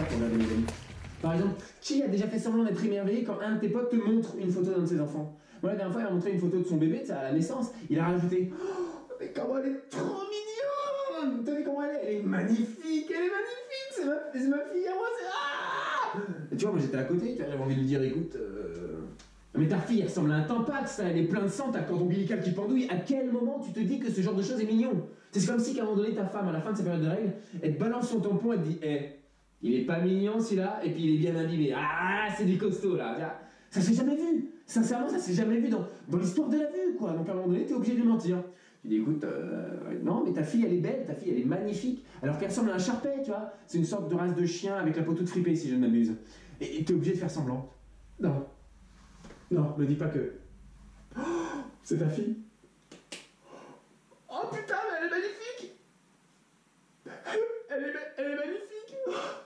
pour regarder les amis. Par exemple, qui a déjà fait semblant d'être émerveillé quand un de tes potes te montre une photo d'un de ses enfants? Moi, la dernière fois, il a montré une photo de son bébé, à la naissance. Il a rajouté oh, mais comment elle est trop mignonne! T'as vu comment elle est? Elle est magnifique! Elle est magnifique! C'est ma fille à moi, c'est. Ah! Et tu vois, moi j'étais à côté, tu vois, j'avais envie de lui dire écoute. Mais ta fille, elle ressemble à un tampax, ça, elle est pleine de sang, t'as le cordon ombilical qui pendouille. À quel moment tu te dis que ce genre de choses est mignon? C'est comme si qu'à un moment donné, ta femme, à la fin de sa période de règles, elle te balance son tampon, elle te dit il est pas mignon celui-là, et puis il est bien imbibé. Ah, c'est du costaud là. Ça s'est jamais vu. Sincèrement, ça s'est jamais vu dans l'histoire de la vue, quoi. Donc à un moment donné, t'es obligé de lui mentir. Tu dis écoute, non, mais ta fille, elle est belle, ta fille, elle est magnifique. Alors qu'elle ressemble à un Sharpei, tu vois. C'est une sorte de race de chien avec la peau toute fripée, si je ne m'abuse. Et t'es obligé de faire semblant. Non. Non, me dis pas que. Oh, c'est ta fille. Oh putain, mais elle est magnifique. Elle est magnifique.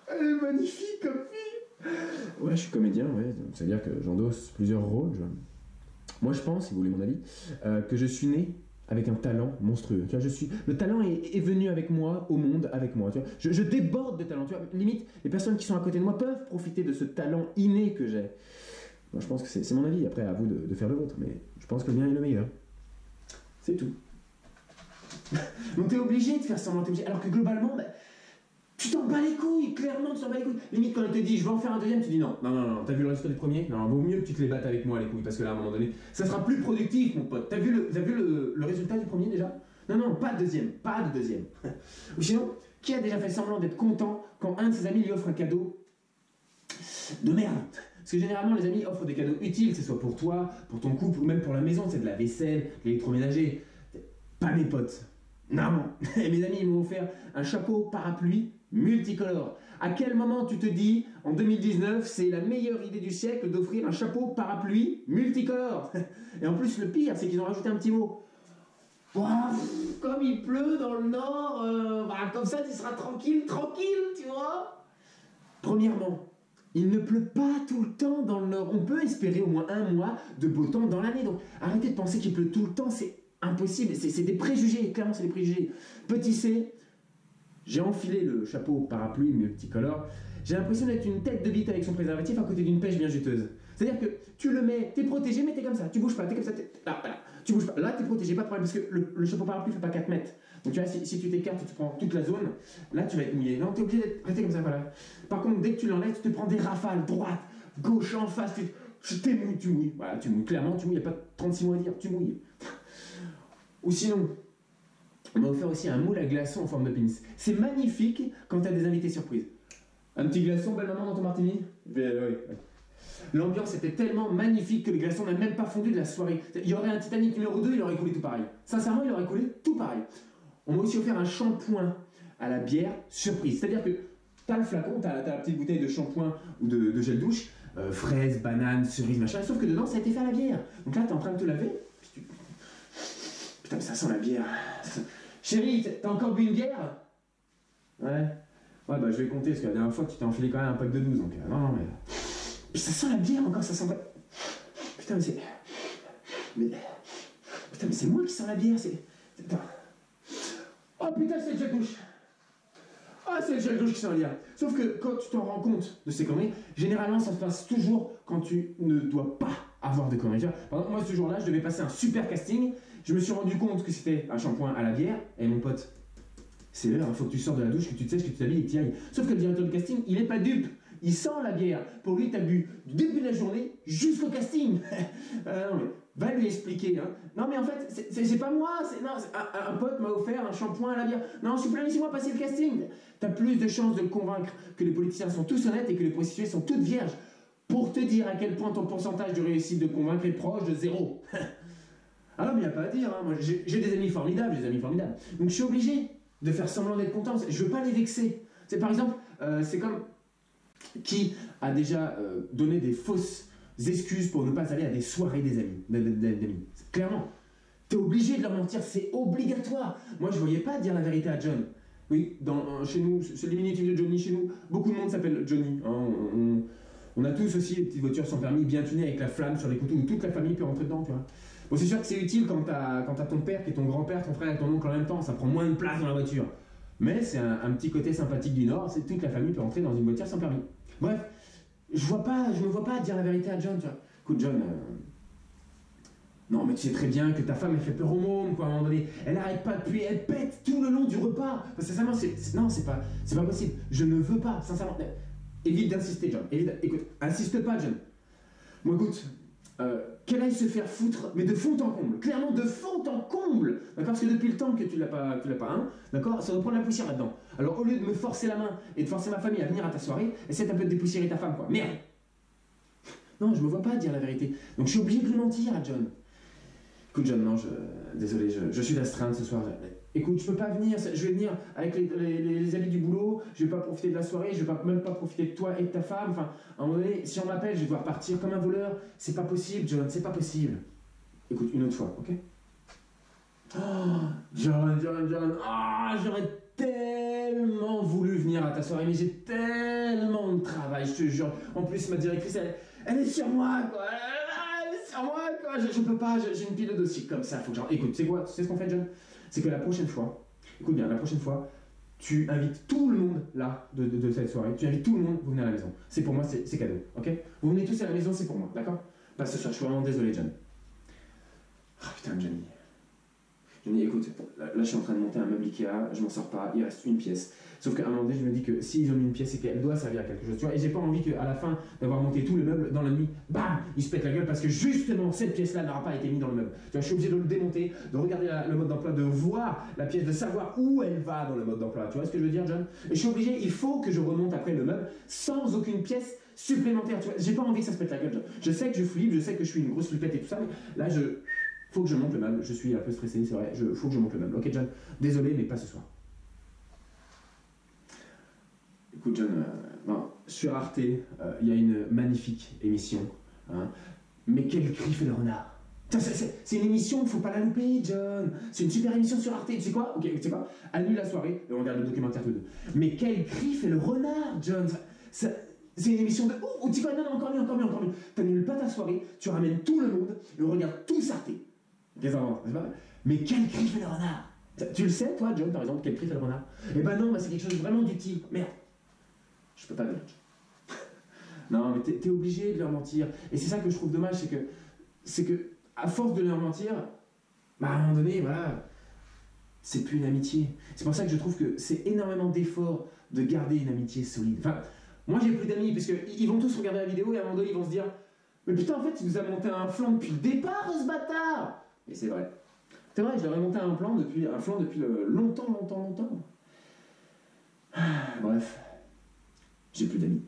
Elle est magnifique comme fille. Ouais, je suis comédien, ouais. Donc ça veut dire que j'endosse plusieurs rôles. Moi, je pense, si vous voulez mon avis, que je suis né avec un talent monstrueux. Tu vois, le talent est venu avec moi, au monde, avec moi. Tu vois. Je déborde de talent. Tu vois. Limite, les personnes qui sont à côté de moi peuvent profiter de ce talent inné que j'ai. Moi, je pense que c'est mon avis. Après, à vous de faire le vôtre. Mais je pense que le mien est le meilleur. C'est tout. Donc, t'es obligé de faire semblant. Alors que globalement, bah, tu t'en bats les couilles. Clairement, tu t'en bas les couilles. Limite, quand elle te dit je vais en faire un deuxième, tu dis non. T'as vu le résultat du premier? Non, vaut mieux que tu te les battes avec moi les couilles. Parce que là, à un moment donné, ça sera plus productif, mon pote. T'as vu le résultat du premier déjà? Non, pas de deuxième. Pas de deuxième. Ou sinon, qui a déjà fait semblant d'être content quand un de ses amis lui offre un cadeau de merde? Parce que généralement, les amis offrent des cadeaux utiles, que ce soit pour toi, pour ton couple, ou même pour la maison, c'est de la vaisselle, de l'électroménager. Pas mes potes. Non. Et mes amis, ils m'ont offert un chapeau parapluie multicolore. À quel moment tu te dis, en 2019, c'est la meilleure idée du siècle d'offrir un chapeau parapluie multicolore? Et en plus, le pire, c'est qu'ils ont rajouté un petit mot. Wow, comme il pleut dans le nord, comme ça, tu seras tranquille, tu vois? Premièrement, il ne pleut pas tout le temps dans le nord. On peut espérer au moins un mois de beau temps dans l'année. Donc arrêtez de penser qu'il pleut tout le temps, c'est impossible. C'est des préjugés, clairement c'est des préjugés. Petit C, j'ai enfilé le chapeau parapluie multicolore. J'ai l'impression d'être une tête de bite avec son préservatif à côté d'une pêche bien juteuse. C'est-à-dire que tu le mets, t'es protégé, mais t'es comme ça. Tu bouges pas, t'es comme ça. Là, tu bouges pas. Là, t'es protégé, pas de problème, parce que le chapeau parapluie fait pas 4 mètres. Donc tu vois, si tu t'écartes, tu prends toute la zone, là tu vas être mouillé. Non, t'es obligé d'être resté comme ça, voilà. Par contre, dès que tu l'enlèves, tu te prends des rafales, droite, gauche, en face, tu mouilles. Voilà, tu mouilles. Clairement, tu mouilles, il n'y a pas 36 mots à dire, tu mouilles. Ou sinon, on m'a offert aussi un moule à glaçons en forme de pénis. C'est magnifique quand tu as des invités surprises. Un petit glaçon, belle maman, dans ton martini? Oui. L'ambiance était tellement magnifique que le glaçon n'a même pas fondu de la soirée. Il y aurait un Titanic numéro 2, il aurait coulé tout pareil. Sincèrement, il aurait coulé tout pareil. On m'a aussi offert un shampoing à la bière surprise. C'est-à-dire que tu as le flacon, tu as la petite bouteille de shampoing ou de gel douche, fraises, bananes, cerises, machin, sauf que dedans, ça a été fait à la bière. Donc là, tu es en train de te laver. Putain, mais ça sent la bière. Chérie, t'as encore bu une bière? Ouais. Ouais, bah je vais compter, parce que la dernière fois, tu t'es enfilé quand même un pack de 12, donc non, mais... Puis ça sent la bière encore, ça sent pas... Putain, mais c'est... Putain, mais c'est moi qui sens la bière, c'est... Putain. Oh putain, c'est le gel douche. Ah, c'est le gel douche qui sent la bière. Sauf que quand tu t'en rends compte de ces conneries, généralement, ça se passe toujours quand tu ne dois pas avoir de conneries. Par exemple, moi, ce jour-là, je devais passer un super casting. Je me suis rendu compte que c'était un shampoing à la bière. Et mon pote, c'est l'heure, il faut que tu sors de la douche, que tu te sèches, que tu t'habilles et que tu y ailles. Sauf que le directeur du casting, il est pas dupe. Il sent la bière. Pour lui, t'as bu du début de la journée jusqu'au casting. Non, mais va lui expliquer. Hein. Non, mais en fait, c'est pas moi. Un pote m'a offert un shampoing à la bière. Non, s'il vous plaît, laissez-moi passer le casting. T'as plus de chances de le convaincre que les politiciens sont tous honnêtes et que les prostituées sont toutes vierges. Pour te dire à quel point ton pourcentage de réussite de convaincre est proche de 0. Ah non, mais il n'y a pas à dire. Hein. Moi, j'ai des amis formidables, Donc je suis obligé de faire semblant d'être content. Je veux pas les vexer. C'est par exemple, c'est comme qui a déjà donné des fausses excuses pour ne pas aller à des soirées des amis. Clairement, t'es obligé de leur mentir, c'est obligatoire. Moi, je voyais pas dire la vérité à John. Oui, chez nous, c'est le diminutif de Johnny chez nous. Beaucoup de monde s'appelle Johnny. Hein. On a tous aussi des petites voitures sans permis bien tunées avec la flamme sur les couteaux où toute la famille peut rentrer dedans, tu vois. Bon, c'est sûr que c'est utile quand t'as ton père qui est ton grand-père, ton frère et ton oncle en même temps, ça prend moins de place dans la voiture. Mais c'est un petit côté sympathique du Nord, c'est toute la famille peut entrer dans une voiture sans permis. Bref, je me vois pas dire la vérité à John, tu vois. Écoute, John, non, mais tu sais très bien que ta femme, elle fait peur au môme, quoi, à un moment donné. Elle arrête pas de puer, elle pète tout le long du repas. Enfin, sincèrement, non, c'est pas possible. Je ne veux pas, sincèrement. Évite d'insister, John. Écoute, insiste pas, John. Moi, écoute, qu'elle aille se faire foutre, mais de fond en comble. Clairement, de fond en comble. D'accord? Parce que depuis le temps que tu l'as pas, hein, d'accord? Ça va prendre la poussière là-dedans. Alors, au lieu de me forcer la main et de forcer ma famille à venir à ta soirée, essaie un peu de dépoussiérer ta femme, quoi. Merde! Non, je me vois pas dire la vérité. Donc, je suis obligé de lui mentir à John. Écoute, John, non, désolé, je suis d'astreinte ce soir. Écoute, je peux pas venir, je vais venir avec les habits du boulot, je vais pas profiter de la soirée, je vais même pas profiter de toi et de ta femme. Enfin, à un moment donné, si on m'appelle, je vais devoir partir comme un voleur. C'est pas possible, John, c'est pas possible. Écoute, une autre fois, ok? Oh, John, j'aurais tellement voulu venir à ta soirée, mais j'ai tellement de travail, je te jure. En plus, ma directrice, elle est sur moi, quoi. Sur moi, quoi. Je peux pas, j'ai une pile de dossiers comme ça, faut que j'en... Écoute, c'est quoi? Tu sais ce qu'on fait, John? C'est que la prochaine fois, écoute bien, la prochaine fois, tu invites tout le monde là de cette soirée, tu invites tout le monde, vous venez à la maison. C'est pour moi, c'est cadeau, ok? Vous venez tous à la maison, c'est pour moi, d'accord? Pas ce soir, je suis vraiment désolé, John. Ah putain, Johnny. Johnny, écoute, là je suis en train de monter un meuble Ikea, je m'en sors pas, il reste une pièce. Sauf qu'à un moment donné, je me dis que s'ils ont mis une pièce, c'est qu'elle doit servir à quelque chose, tu vois. Et j'ai pas envie qu'à la fin d'avoir monté tout le meuble dans la nuit, bam, il se pète la gueule parce que justement cette pièce-là n'aura pas été mise dans le meuble. Tu vois, je suis obligé de le démonter, de regarder le mode d'emploi, de voir la pièce, de savoir où elle va dans le mode d'emploi. Tu vois ce que je veux dire, John? Et je suis obligé, il faut que je remonte après le meuble sans aucune pièce supplémentaire. Tu vois, j'ai pas envie que ça se pète la gueule, John. Je sais que je flippe, je sais que je suis une grosse flippette et tout ça, mais là faut que je monte le meuble, je suis un peu stressé, c'est vrai, faut que je monte le meuble. Ok, John, désolé, mais pas ce soir. Écoute, John, sur Arte, il y a une magnifique émission, hein, mais quel cri fait le renard! C'est une émission, il ne faut pas la louper, John. C'est une super émission sur Arte. Tu sais quoi? Ok, tu sais quoi? Annule la soirée et on regarde le documentaire tous deux. Mais quel cri fait le renard, John! C'est une émission de... Oh, tu sais quoi? Non, encore mieux. T'annules pas ta soirée, tu ramènes tout le monde et on regarde tous Arte. Mais quel cri fait le renard? Tu le sais, toi, John, par exemple, quel cri fait le renard? Eh ben non, c'est quelque chose vraiment d'utile. Merde. Je peux pas venir. Non, mais t'es obligé de leur mentir. Et c'est ça que je trouve dommage, c'est que à force de leur mentir, à un moment donné, voilà, c'est plus une amitié. C'est pour ça que je trouve que c'est énormément d'efforts de garder une amitié solide. Enfin, moi j'ai plus d'amis, parce qu'ils vont tous regarder la vidéo et à un moment donné, ils vont se dire mais putain, en fait, il nous a monté un flanc depuis le départ, ce bâtard! Et c'est vrai. C'est vrai, je leur ai monté un flanc depuis longtemps. Bref, j'ai plus d'amis.